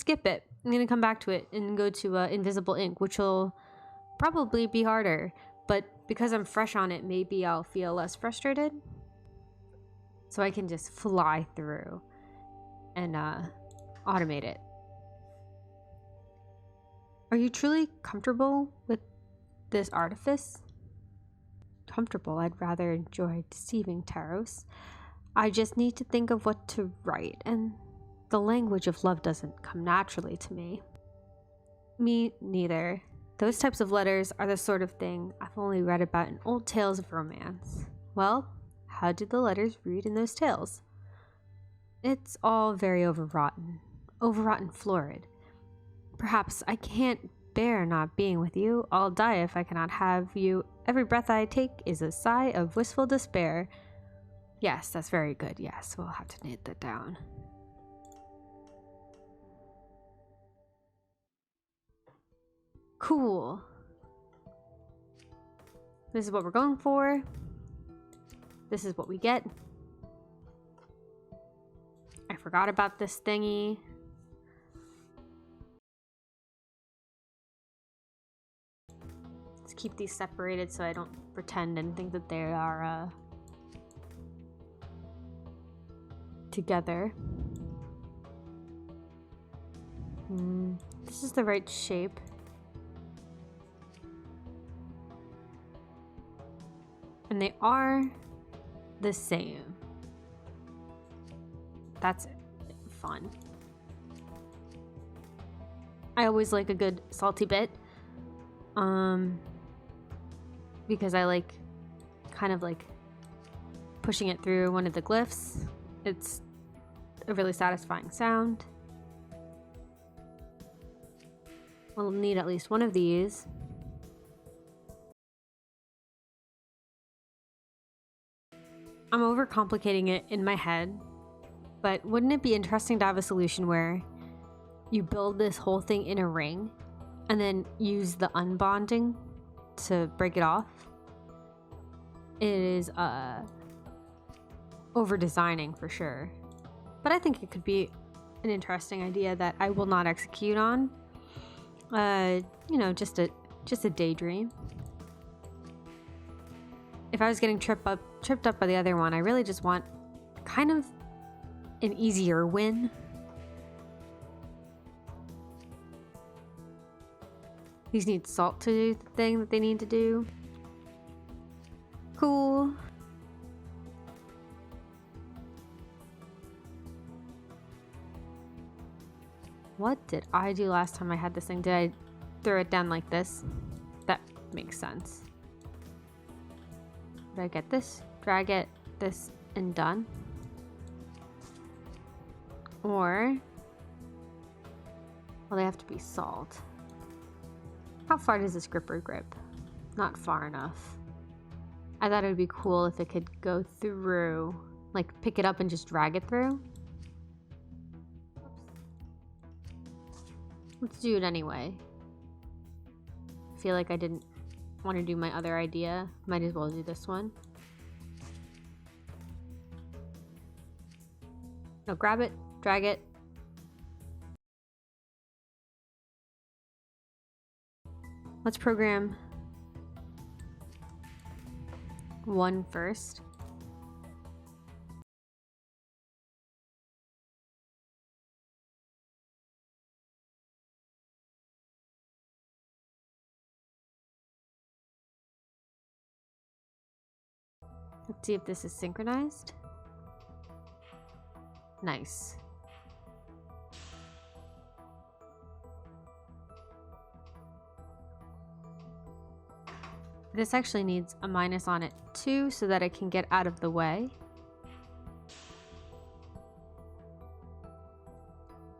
skip it. I'm gonna come back to it and go to invisible ink, which will probably be harder. But because I'm fresh on it, maybe I'll feel less frustrated. So I can just fly through and automate it. Are you truly comfortable with this artifice? Comfortable, I'd rather enjoy deceiving Taros. I just need to think of what to write, and the language of love doesn't come naturally to me. Me neither. Those types of letters are the sort of thing I've only read about in old tales of romance. Well, how do the letters read in those tales? It's all very overwrought and florid. Perhaps I can't bear not being with you. I'll die if I cannot have you. Every breath I take is a sigh of wistful despair. Yes, that's very good. Yes, we'll have to note that down. Cool. This is what we're going for. This is what we get. I forgot about this thingy. Let's keep these separated so I don't pretend and think that they are together. This is the right shape. And they are the same. That's fun. I always like a good salty bit. Because I like kind of like pushing it through one of the glyphs. It's a really satisfying sound. We'll need at least one of these. I'm overcomplicating it in my head, but wouldn't it be interesting to have a solution where you build this whole thing in a ring and then use the unbonding to break it off? It is over designing for sure, but I think it could be an interesting idea that I will not execute on. You know, just a daydream. If I was getting tripped up by the other one, I really just want kind of an easier win. These need salt to do the thing that they need to do. Cool. What did I do last time I had this thing? Did I throw it down like this? That makes sense. Did I get this? Drag it, this, and done? Or... well, they have to be salt. How far does this gripper grip? Not far enough. I thought it would be cool if it could go through, like pick it up and just drag it through. Let's do it anyway. I feel like I didn't want to do my other idea. Might as well do this one. No, grab it, drag it. Let's program one first. Let's see if this is synchronized. Nice. This actually needs a minus on it too, so that it can get out of the way.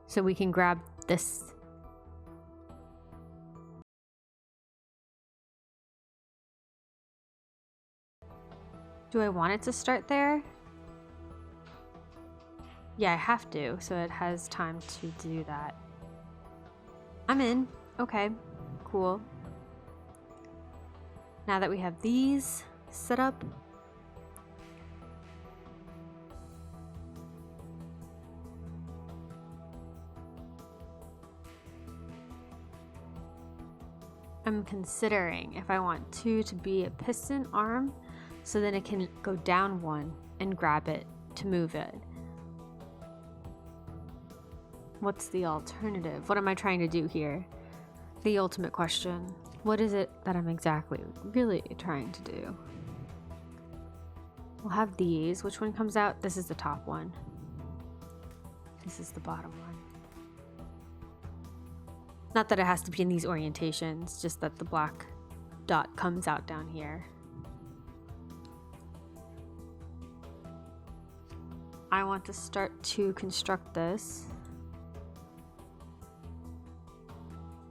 So we can grab this. Do I want it to start there? Yeah, I have to, so it has time to do that. I'm in. Okay, cool. Now that we have these set up, I'm considering if I want 2 to be a piston arm so then it can go down 1 and grab it to move it. What's the alternative? What am I trying to do here? The ultimate question. What is it that I'm exactly really trying to do? We'll have these. Which one comes out? This is the top one. This is the bottom one. Not that it has to be in these orientations, just that the black dot comes out down here. I want to start to construct this.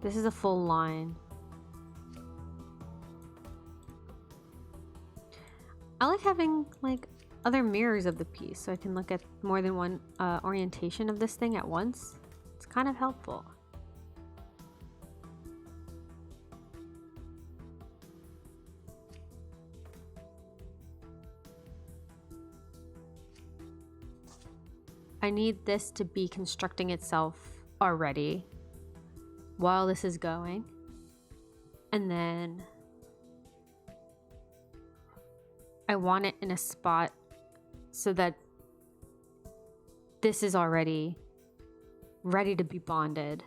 This is a full line. I like having like other mirrors of the piece so I can look at more than one orientation of this thing at once. It's kind of helpful. I need this to be constructing itself already while this is going. And then I want it in a spot so that this is already ready to be bonded.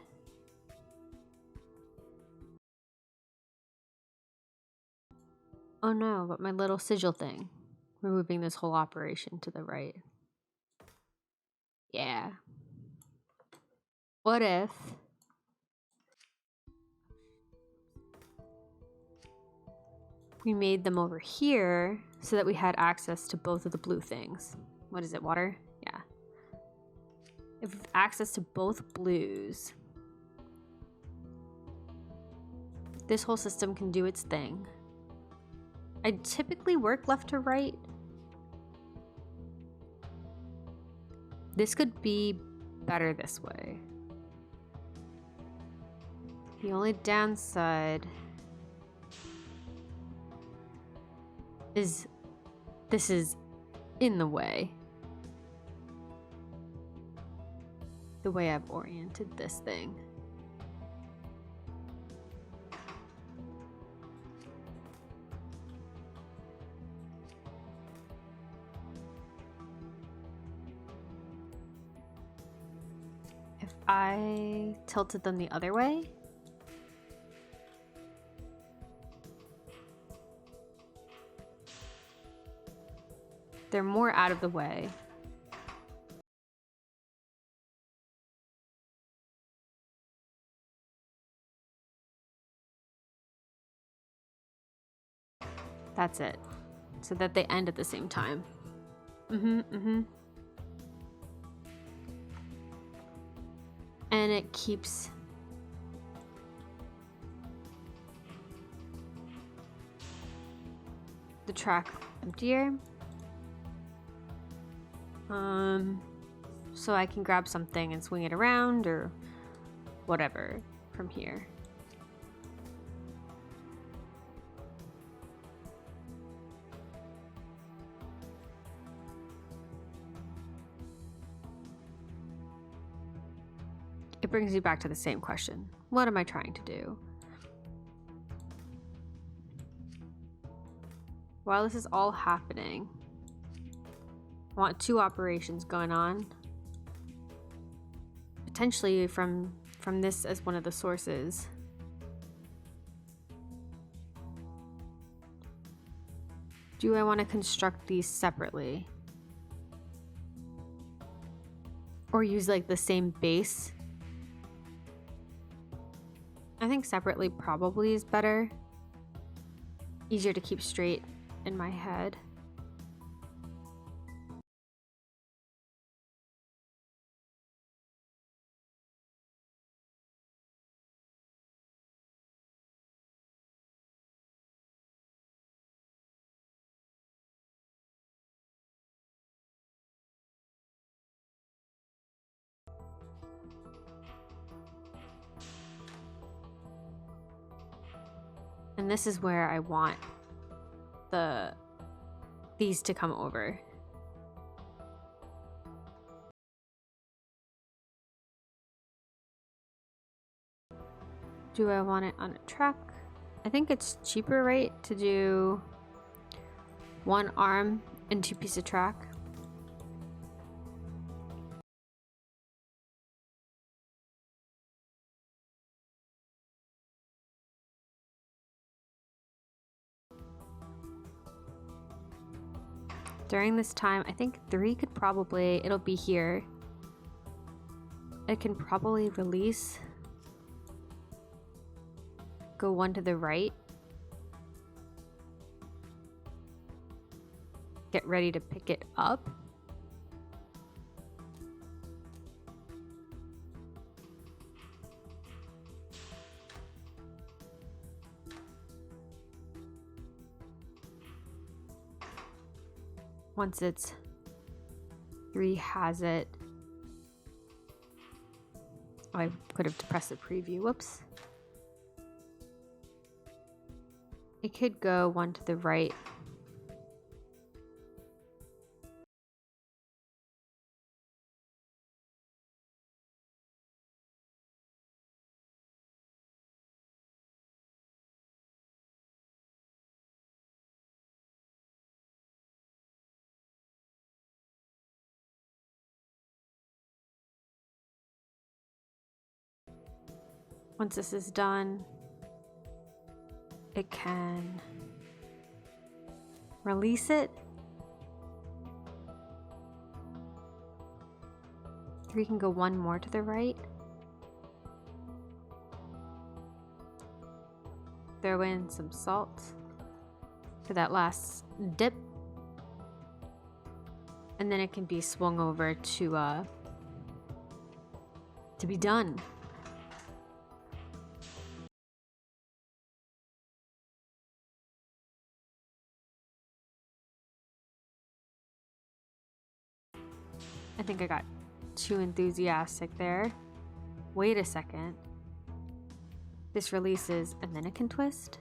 Oh no, but my little sigil thing. We're moving this whole operation to the right. Yeah. What if we made them over here so that we had access to both of the blue things? What is it, water? Yeah. If we have access to both blues, this whole system can do its thing. I typically work left to right. This could be better this way. The only downside is this is in the way. The way I've oriented this thing. If I tilted them the other way, they're more out of the way. That's it. So that they end at the same time. And it keeps the track emptier. So I can grab something and swing it around or whatever from here. It brings me back to the same question. What am I trying to do? While this is all happening, I want 2 operations going on. Potentially from this as one of the sources. Do I want to construct these separately? Or use like the same base? I think separately probably is better. Easier to keep straight in my head. And this is where I want these to come over. Do I want it on a track? I think it's cheaper, right, to do 1 arm and 2 pieces of track. During this time, I think 3 could probably, it'll be here. It can probably release. Go 1 to the right. Get ready to pick it up. Once it's 3 has it. Oh, I could have pressed the preview. Whoops. It could go 1 to the right. Once this is done, it can release it. 3 can go 1 more to the right. Throw in some salt for that last dip. And then it can be swung over to be done. I think I got too enthusiastic there. Wait a second. This releases and then it can twist?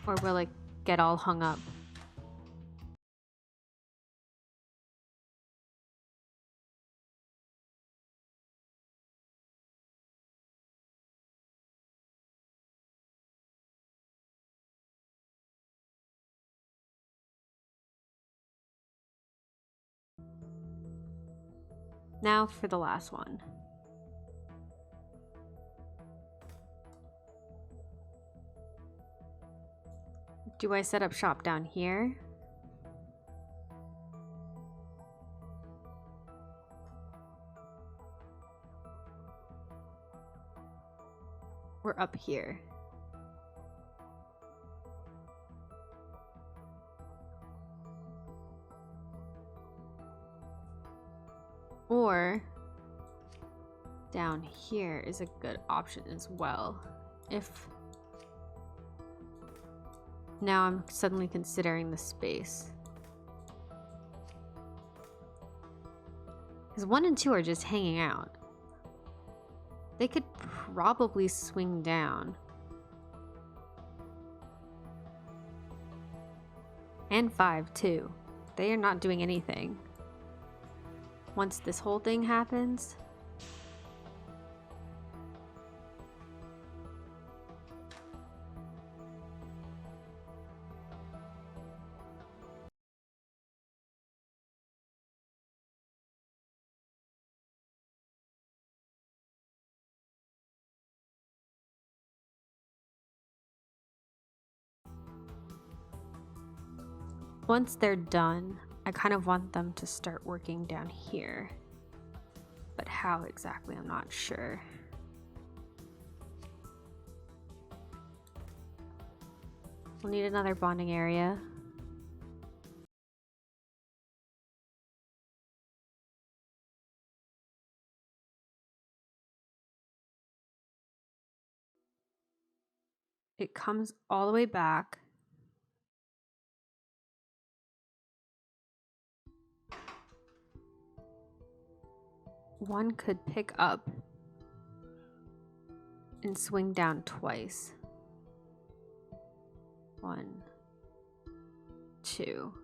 Or will it get all hung up? Now for the last one. Do I set up shop down here? Or up here? Or down here is a good option as well. If now I'm suddenly considering the space. Because 1 and 2 are just hanging out. They could probably swing down. And 5 too. They are not doing anything. Once this whole thing happens, once they're done, I kind of want them to start working down here. But how exactly, I'm not sure. We'll need another bonding area. It comes all the way back. One could pick up and swing down twice. 1, 2.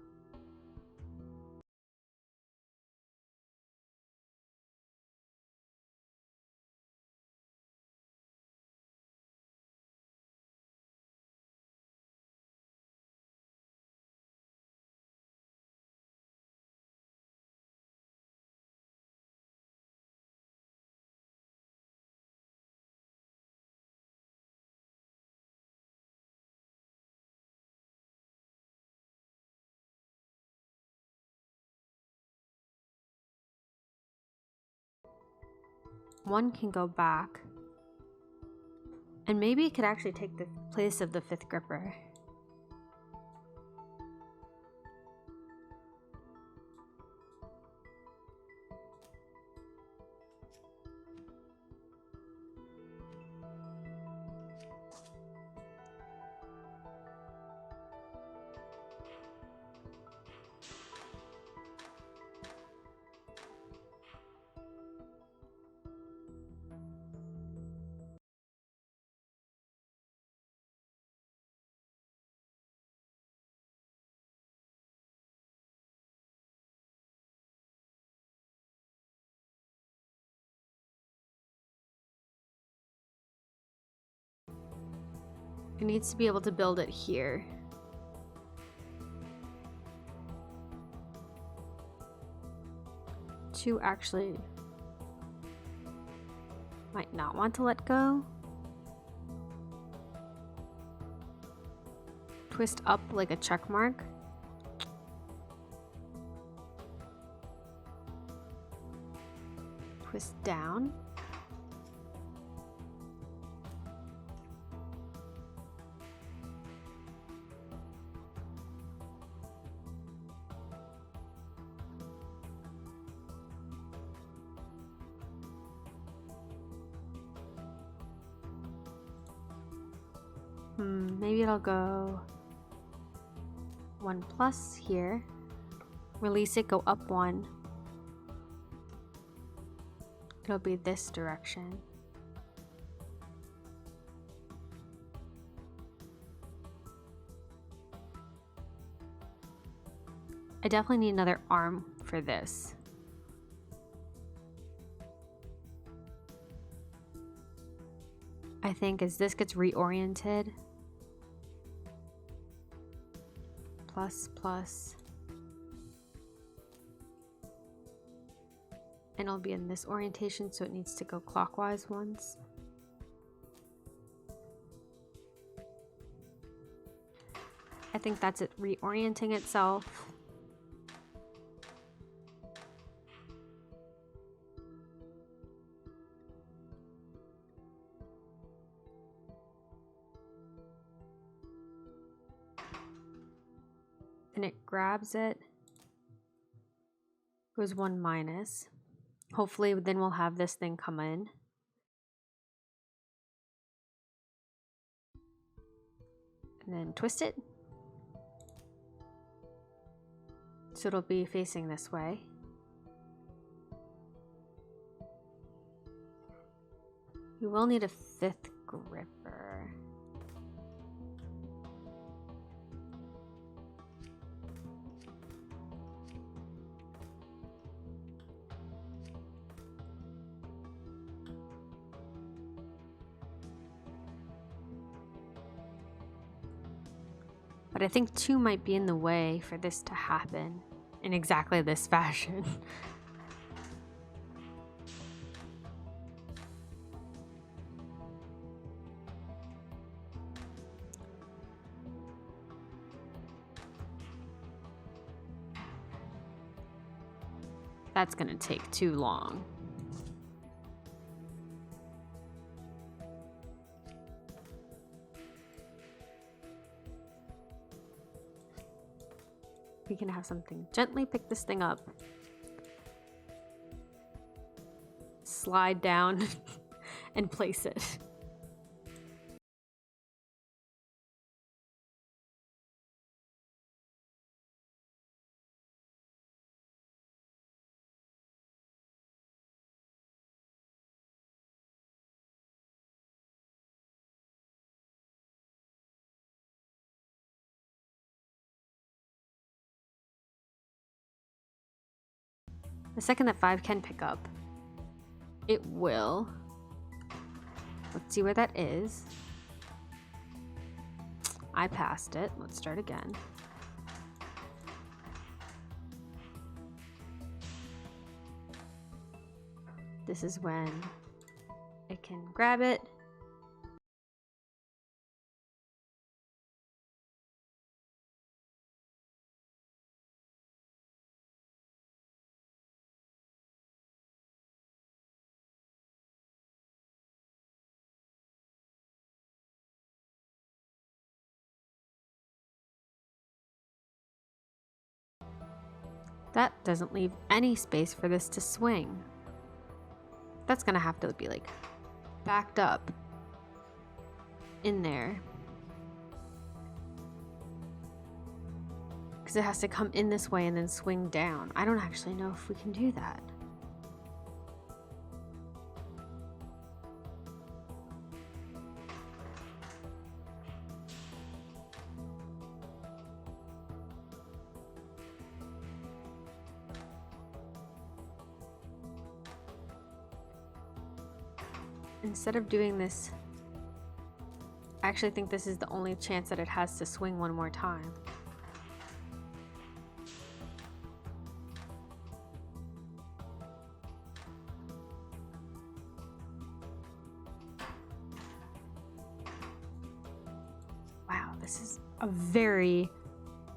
one can go back. And maybe it could actually take the place of the 5th gripper. It needs to be able to build it here. Two actually might not want to let go. Twist up like a check mark. Twist down. Maybe it'll go 1+ here. Release it, go up 1. It'll be this direction. I definitely need another arm for this. I think as this gets reoriented, plus, and it'll be in this orientation, so it needs to go clockwise once. I think that's it reorienting itself. And it grabs it, goes 1-. Hopefully then we'll have this thing come in. And then twist it. So it'll be facing this way. You will need a 5th gripper. But I think 2 might be in the way for this to happen in exactly this fashion. That's gonna take too long. We can have something gently pick this thing up, slide down, and place it. The second that 5 can pick up, it will. Let's see where that is. I passed it. Let's start again. This is when it can grab it. That doesn't leave any space for this to swing. That's gonna have to be like backed up in there. Because it has to come in this way and then swing down. I don't actually know if we can do that. Instead of doing this, I actually think this is the only chance that it has to swing one more time. Wow, this is a very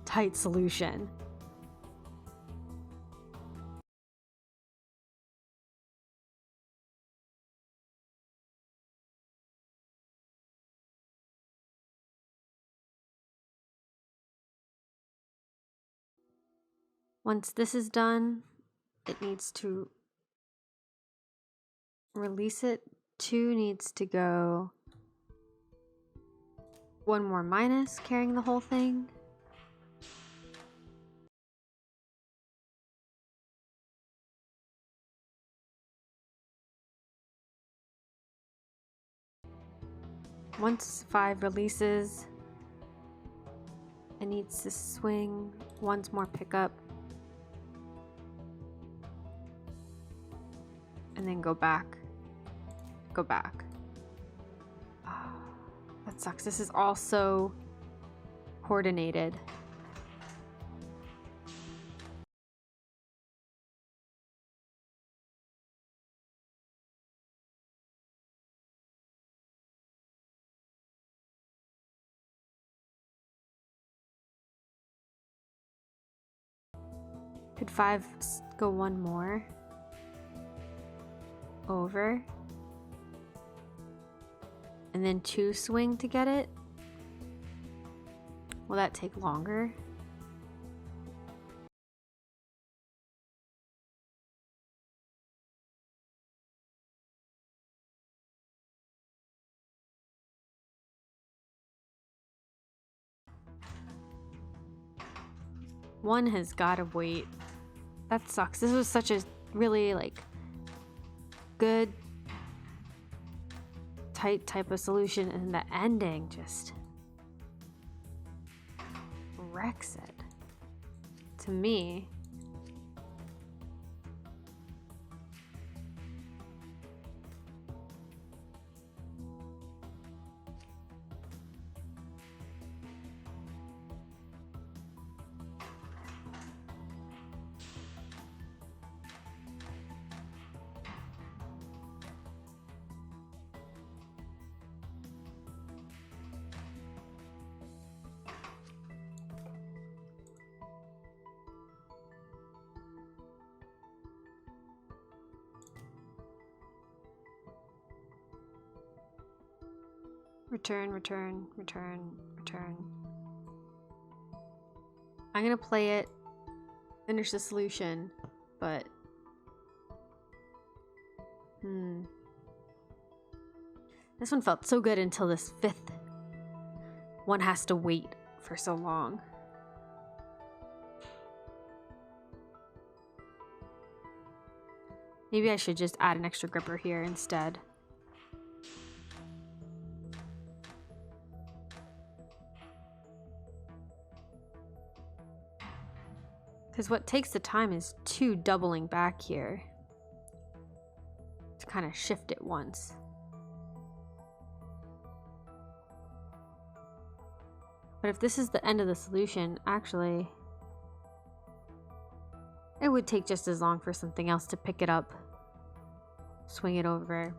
tight solution. Once this is done, it needs to release it. 2 needs to go 1 more minus, carrying the whole thing. Once 5 releases, it needs to swing 1 more pickup. And then go back. Go back. That sucks. This is also coordinated. Could 5 go 1 more? Over. And then 2 swing to get it? Will that take longer? One has gotta wait. That sucks. This was such a really like good tight type of solution, and the ending just wrecks it to me. Return, return, return, return. I'm gonna play it, finish the solution, but this one felt so good until this 5th one has to wait for so long. Maybe I should just add an extra gripper here instead. Because what takes the time is 2 doubling back here to kind of shift it once. But if this is the end of the solution, actually, it would take just as long for something else to pick it up, swing it over.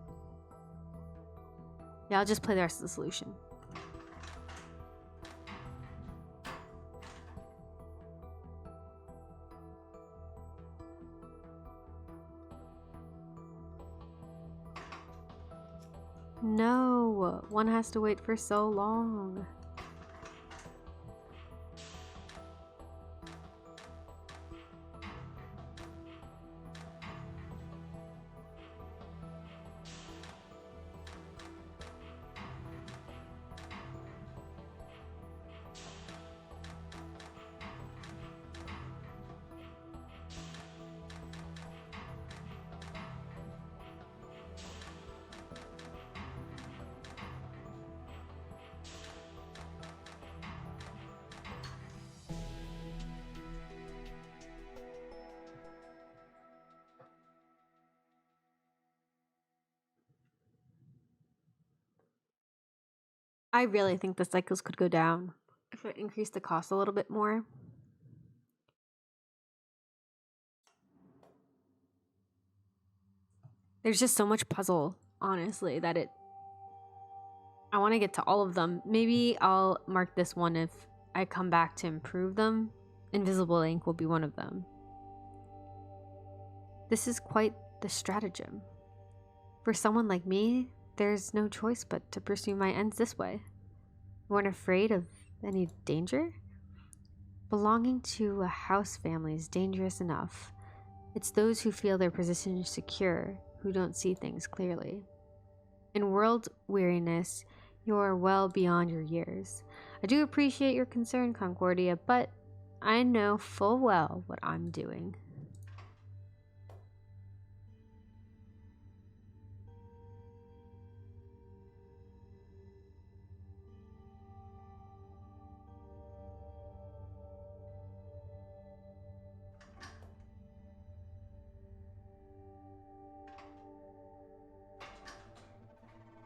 Yeah, I'll just play the rest of the solution. No, one has to wait for so long. I really think the cycles could go down if it increased the cost a little bit more. There's just so much puzzle, honestly, that I want to get to all of them. Maybe I'll mark this one if I come back to improve them. Invisible ink will be one of them. This is quite the stratagem. For someone like me, there's no choice but to pursue my ends this way. You aren't afraid of any danger? Belonging to a house family is dangerous enough. It's those who feel their position is secure who don't see things clearly. In world weariness, you are well beyond your years. I do appreciate your concern, Concordia, but I know full well what I'm doing.